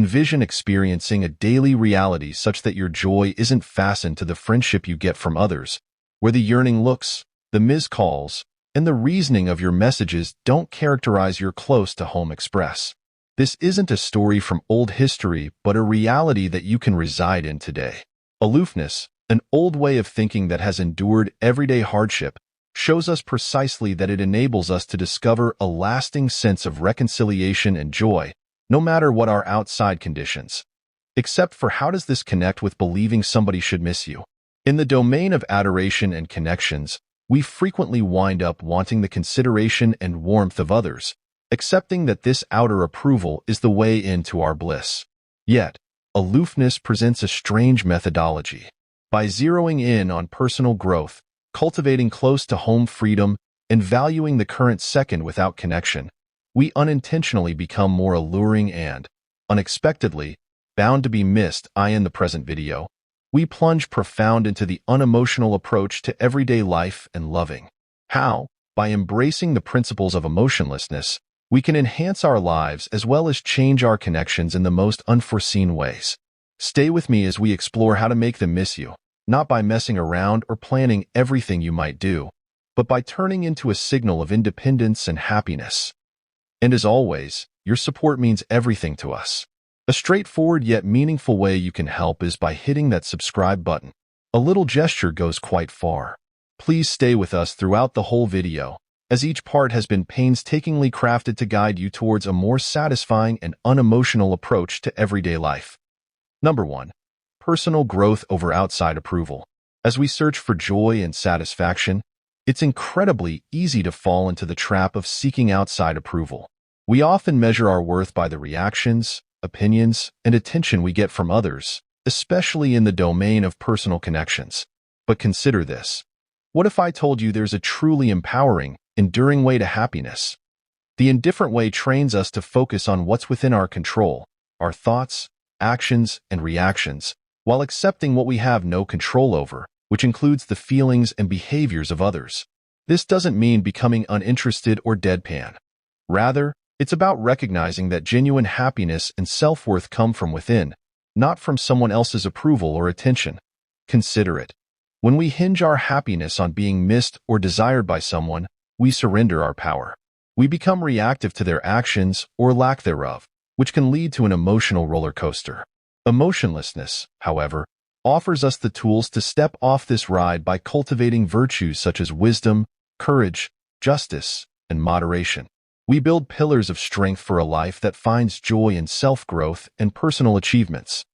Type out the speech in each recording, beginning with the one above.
Envision experiencing a daily reality such that your joy isn't fastened to the friendship you get from others, where the yearning looks, the missed calls, and the reasoning of your messages don't characterize your close-to-home express. This isn't a story from old history, but a reality that you can reside in today. Aloofness, an old way of thinking that has endured everyday hardship, shows us precisely that it enables us to discover a lasting sense of reconciliation and joy, no matter what our outside conditions. Except for how does this connect with believing somebody should miss you? In the domain of adoration and connections, we frequently wind up wanting the consideration and warmth of others, accepting that this outer approval is the way into our bliss. Yet, aloofness presents a strange methodology. By zeroing in on personal growth, cultivating close-to-home freedom, and valuing the current second without connection, we unintentionally become more alluring and, unexpectedly, bound to be missed. In the present video, we plunge profound into the unemotional approach to everyday life and loving. How, by embracing the principles of emotionlessness, we can enhance our lives as well as change our connections in the most unforeseen ways. Stay with me as we explore how to make them miss you, not by messing around or planning everything you might do, but by turning into a signal of independence and happiness. And as always, your support means everything to us. A straightforward yet meaningful way you can help is by hitting that subscribe button. A little gesture goes quite far. Please stay with us throughout the whole video, as each part has been painstakingly crafted to guide you towards a more satisfying and unemotional approach to everyday life. Number 1. Personal growth over outside approval. As we search for joy and satisfaction, it's incredibly easy to fall into the trap of seeking outside approval. We often measure our worth by the reactions, opinions, and attention we get from others, especially in the domain of personal connections. But consider this. What if I told you there's a truly empowering, enduring way to happiness? The indifferent way trains us to focus on what's within our control, our thoughts, actions, and reactions, while accepting what we have no control over, which includes the feelings and behaviors of others. This doesn't mean becoming uninterested or deadpan. Rather, it's about recognizing that genuine happiness and self-worth come from within, not from someone else's approval or attention. Consider it. When we hinge our happiness on being missed or desired by someone, we surrender our power. We become reactive to their actions or lack thereof, which can lead to an emotional roller coaster. Emotionlessness, however, offers us the tools to step off this ride by cultivating virtues such as wisdom, courage, justice, and moderation. We build pillars of strength for a life that finds joy in self-growth and personal achievements.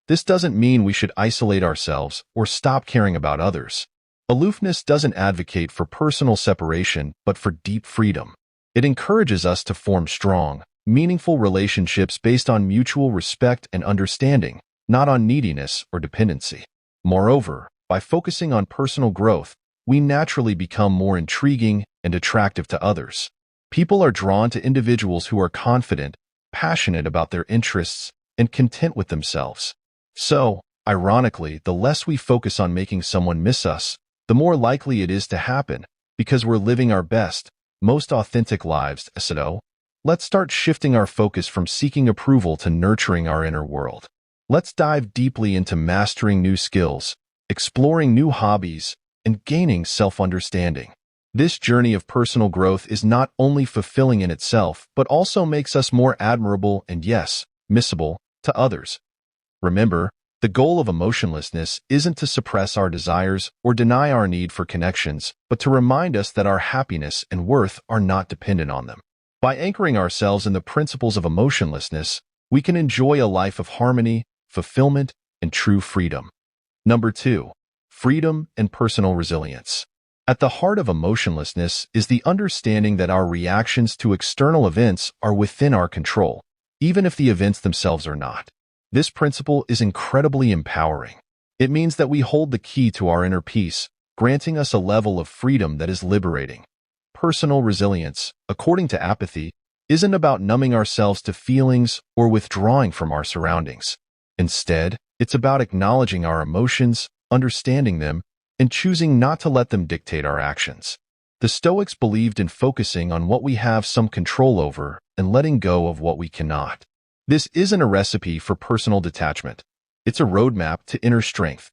This doesn't mean we should isolate ourselves or stop caring about others. Aloofness doesn't advocate for personal separation, but for deep freedom. It encourages us to form strong, meaningful relationships based on mutual respect and understanding, not on neediness or dependency. Moreover, by focusing on personal growth, we naturally become more intriguing and attractive to others. People are drawn to individuals who are confident, passionate about their interests, and content with themselves. So, ironically, the less we focus on making someone miss us, the more likely it is to happen, because we're living our best, most authentic lives. So, let's start shifting our focus from seeking approval to nurturing our inner world. Let's dive deeply into mastering new skills, exploring new hobbies, and gaining self-understanding. This journey of personal growth is not only fulfilling in itself, but also makes us more admirable and, yes, missable to others. Remember, the goal of emotionlessness isn't to suppress our desires or deny our need for connections, but to remind us that our happiness and worth are not dependent on them. By anchoring ourselves in the principles of emotionlessness, we can enjoy a life of harmony, fulfillment, and true freedom. Number 2. Freedom and personal resilience. At the heart of emotionlessness is the understanding that our reactions to external events are within our control, even if the events themselves are not. This principle is incredibly empowering. It means that we hold the key to our inner peace, granting us a level of freedom that is liberating. Personal resilience, according to apathy, isn't about numbing ourselves to feelings or withdrawing from our surroundings. Instead, it's about acknowledging our emotions, understanding them, and choosing not to let them dictate our actions. The Stoics believed in focusing on what we have some control over and letting go of what we cannot. This isn't a recipe for personal detachment. It's a roadmap to inner strength.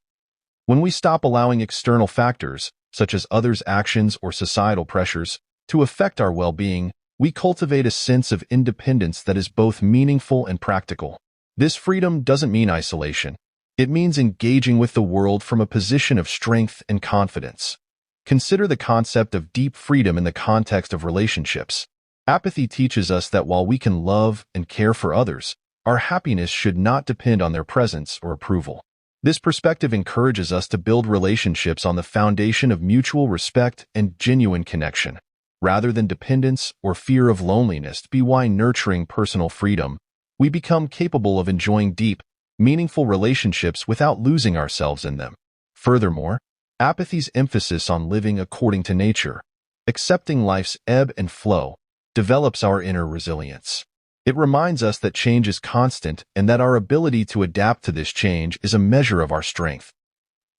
When we stop allowing external factors, such as others' actions or societal pressures, to affect our well-being, we cultivate a sense of independence that is both meaningful and practical. This freedom doesn't mean isolation. It means engaging with the world from a position of strength and confidence. Consider the concept of deep freedom in the context of relationships. Apathy teaches us that while we can love and care for others, our happiness should not depend on their presence or approval. This perspective encourages us to build relationships on the foundation of mutual respect and genuine connection, rather than dependence or fear of loneliness. By nurturing personal freedom, we become capable of enjoying deep, meaningful relationships without losing ourselves in them. Furthermore, apathy's emphasis on living according to nature, accepting life's ebb and flow, develops our inner resilience. It reminds us that change is constant and that our ability to adapt to this change is a measure of our strength.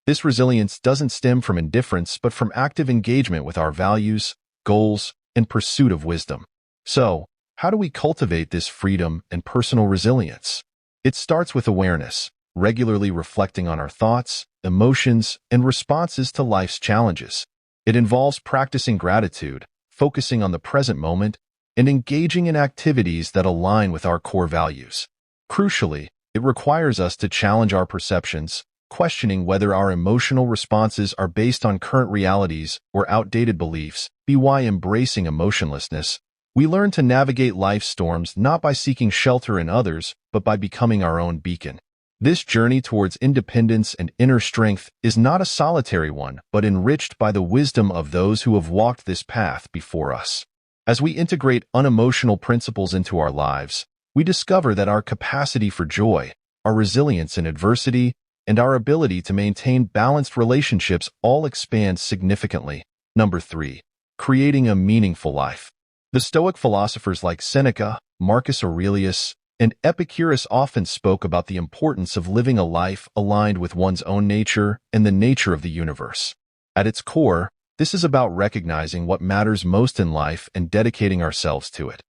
This resilience doesn't stem from indifference but from active engagement with our values, goals, and pursuit of wisdom. So, how do we cultivate this freedom and personal resilience? It starts with awareness, regularly reflecting on our thoughts, emotions, and responses to life's challenges. It involves practicing gratitude, focusing on the present moment, and engaging in activities that align with our core values. Crucially, it requires us to challenge our perceptions, questioning whether our emotional responses are based on current realities or outdated beliefs. By embracing emotionlessness, we learn to navigate life's storms not by seeking shelter in others, but by becoming our own beacon. This journey towards independence and inner strength is not a solitary one, but enriched by the wisdom of those who have walked this path before us. As we integrate unemotional principles into our lives, we discover that our capacity for joy, our resilience in adversity, and our ability to maintain balanced relationships all expand significantly. Number 3. Creating a meaningful life. The Stoic philosophers like Seneca, Marcus Aurelius, and Epicurus often spoke about the importance of living a life aligned with one's own nature and the nature of the universe. At its core, this is about recognizing what matters most in life and dedicating ourselves to it.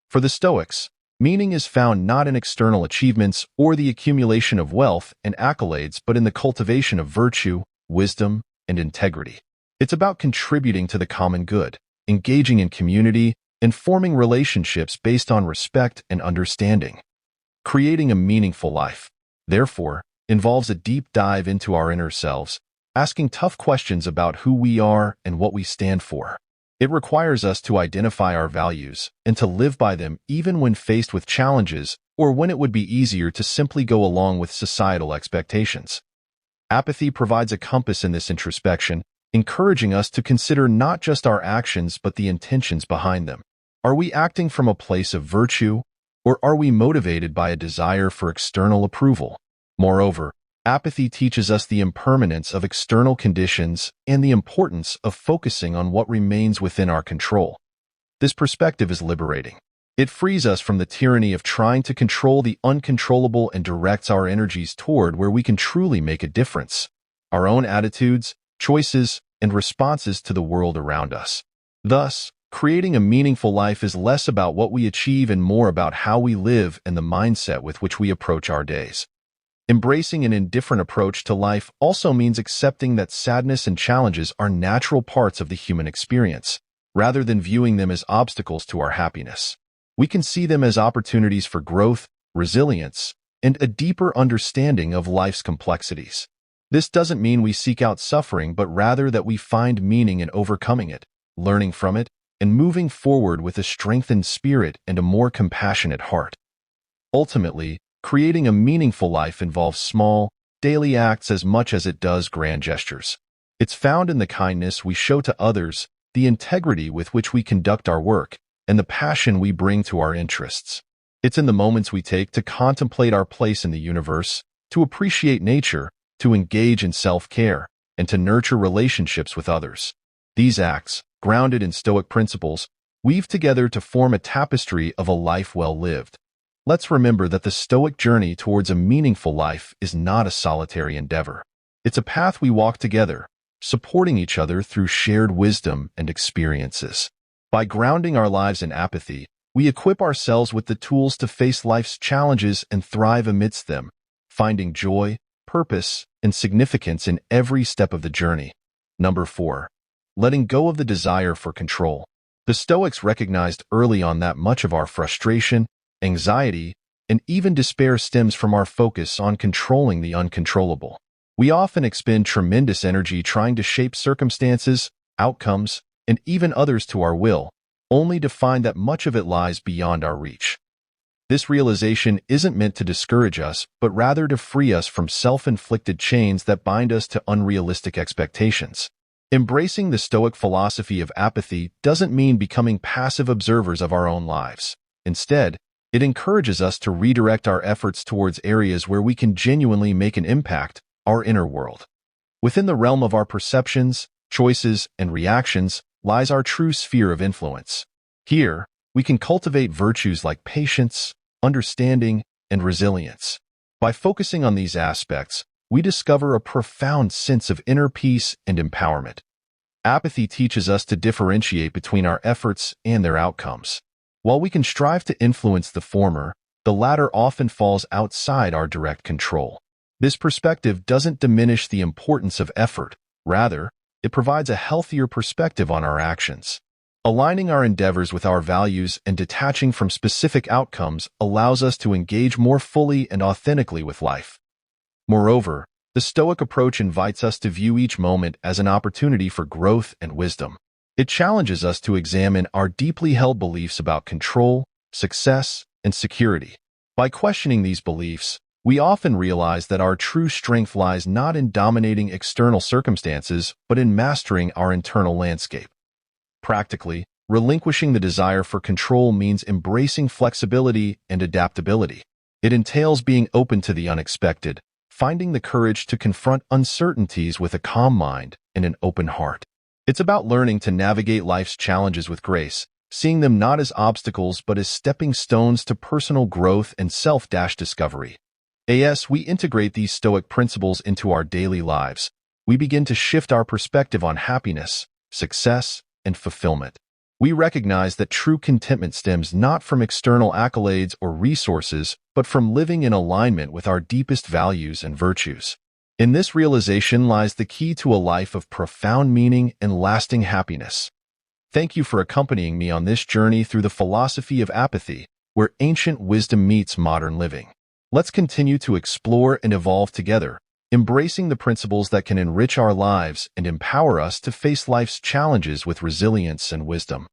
For the Stoics, meaning is found not in external achievements or the accumulation of wealth and accolades, but in the cultivation of virtue, wisdom, and integrity. It's about contributing to the common good, engaging in community, and forming relationships based on respect and understanding. Creating a meaningful life, therefore, involves a deep dive into our inner selves, asking tough questions about who we are and what we stand for. It requires us to identify our values and to live by them even when faced with challenges or when it would be easier to simply go along with societal expectations. Apathy provides a compass in this introspection, encouraging us to consider not just our actions but the intentions behind them. Are we acting from a place of virtue, or are we motivated by a desire for external approval? Moreover, apathy teaches us the impermanence of external conditions and the importance of focusing on what remains within our control. This perspective is liberating. It frees us from the tyranny of trying to control the uncontrollable and directs our energies toward where we can truly make a difference: our own attitudes, choices, and responses to the world around us. Thus, creating a meaningful life is less about what we achieve and more about how we live and the mindset with which we approach our days. Embracing an indifferent approach to life also means accepting that sadness and challenges are natural parts of the human experience, rather than viewing them as obstacles to our happiness. We can see them as opportunities for growth, resilience, and a deeper understanding of life's complexities. This doesn't mean we seek out suffering, but rather that we find meaning in overcoming it, learning from it, and moving forward with a strengthened spirit and a more compassionate heart. Ultimately, creating a meaningful life involves small, daily acts as much as it does grand gestures. It's found in the kindness we show to others, the integrity with which we conduct our work, and the passion we bring to our interests. It's in the moments we take to contemplate our place in the universe, to appreciate nature, to engage in self-care, and to nurture relationships with others. These acts, grounded in Stoic principles, weave together to form a tapestry of a life well lived. Let's remember that the Stoic journey towards a meaningful life is not a solitary endeavor. It's a path we walk together, supporting each other through shared wisdom and experiences. By grounding our lives in apathy, We equip ourselves with the tools to face life's challenges and thrive amidst them, finding joy, purpose, and significance in every step of the journey. Number 4. Letting go of the desire for control. The Stoics recognized early on that much of our frustration, anxiety, and even despair stems from our focus on controlling the uncontrollable. We often expend tremendous energy trying to shape circumstances, outcomes, and even others to our will, only to find that much of it lies beyond our reach. This realization isn't meant to discourage us, but rather to free us from self-inflicted chains that bind us to unrealistic expectations. Embracing the Stoic philosophy of apathy doesn't mean becoming passive observers of our own lives. Instead, it encourages us to redirect our efforts towards areas where we can genuinely make an impact, our inner world. Within the realm of our perceptions, choices, and reactions lies our true sphere of influence. Here, we can cultivate virtues like patience, understanding, and resilience. By focusing on these aspects, we discover a profound sense of inner peace and empowerment. Apathy teaches us to differentiate between our efforts and their outcomes. While we can strive to influence the former, the latter often falls outside our direct control. This perspective doesn't diminish the importance of effort. Rather, it provides a healthier perspective on our actions. Aligning our endeavors with our values and detaching from specific outcomes allows us to engage more fully and authentically with life. Moreover, the Stoic approach invites us to view each moment as an opportunity for growth and wisdom. It challenges us to examine our deeply held beliefs about control, success, and security. By questioning these beliefs, we often realize that our true strength lies not in dominating external circumstances, but in mastering our internal landscape. Practically, relinquishing the desire for control means embracing flexibility and adaptability. It entails being open to the unexpected, finding the courage to confront uncertainties with a calm mind and an open heart. It's about learning to navigate life's challenges with grace, seeing them not as obstacles but as stepping stones to personal growth and self-discovery. As we integrate these Stoic principles into our daily lives, we begin to shift our perspective on happiness, success, and fulfillment. We recognize that true contentment stems not from external accolades or resources, but from living in alignment with our deepest values and virtues. In this realization lies the key to a life of profound meaning and lasting happiness. Thank you for accompanying me on this journey through the philosophy of apathy, where ancient wisdom meets modern living. Let's continue to explore and evolve together, embracing the principles that can enrich our lives and empower us to face life's challenges with resilience and wisdom.